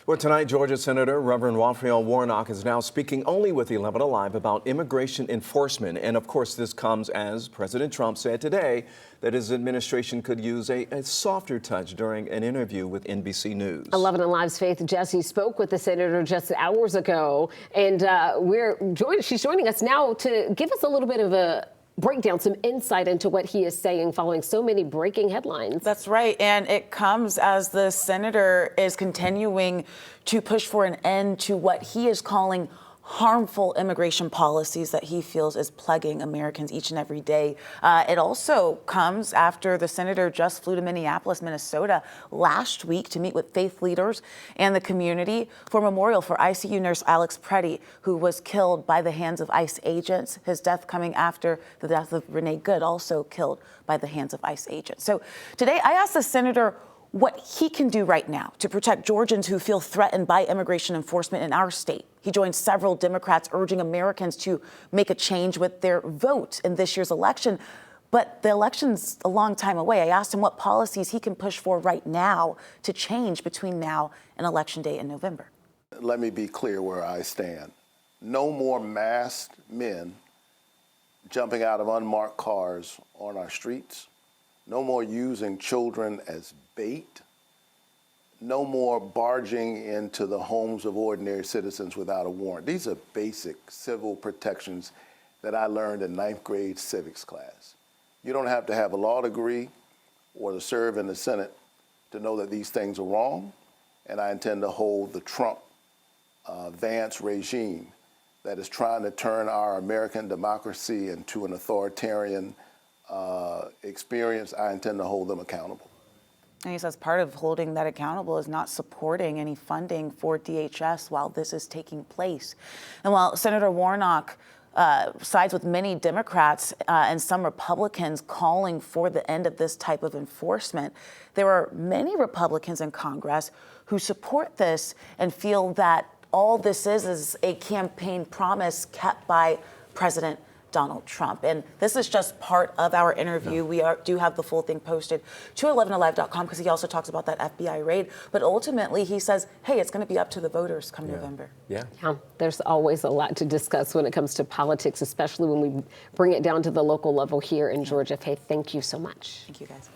Well, tonight, Georgia Senator Reverend Raphael Warnock is now speaking only with 11 Alive about immigration enforcement. And of course, this comes as President Trump said today that his administration could use a softer touch during an interview with NBC News. 11 Alive's Faith Jesse spoke with the senator just hours ago, and she's joining us now to give us a little bit of a breakdown, some insight into what he is saying following so many breaking headlines. That's right. And it comes as the senator is continuing to push for an end to what he is calling harmful immigration policies that he feels is plaguing Americans each and every day. It also comes after the senator just flew to Minneapolis, Minnesota last week to meet with faith leaders and the community for a memorial for ICU nurse Alex Preddy, who was killed by the hands of ICE agents. His death coming after the death of Renee Good, also killed by the hands of ICE agents. So today I asked the senator what he can do right now to protect Georgians who feel threatened by immigration enforcement in our state. He joined several Democrats urging Americans to make a change with their vote in this year's election. But the election's a long time away. I asked him what policies he can push for right now to change between now and Election Day in November. Let me be clear where I stand. No more masked men jumping out of unmarked cars on our streets. No more using children as bait. No more barging into the homes of ordinary citizens without a warrant. These are basic civil protections that I learned in 9th grade civics class. You don't have to have a law degree or to serve in the Senate to know that these things are wrong, and I intend to hold the Trump Vance regime that is trying to turn our American democracy into an authoritarian experience. I intend to hold them accountable. And he says part of holding that accountable is not supporting any funding for DHS while this is taking place. And while Senator Warnock sides with many Democrats and some Republicans calling for the end of this type of enforcement, there are many Republicans in Congress who support this and feel that all this is a campaign promise kept by President Donald Trump. And this is just part of our interview. We do have the full thing posted to 11alive.com because he also talks about that FBI raid. But ultimately, he says, hey, it's going to be up to the voters come November. Yeah, there's always a lot to discuss when it comes to politics, especially when we bring it down to the local level here in Georgia. Faith, thank you so much. Thank you, guys.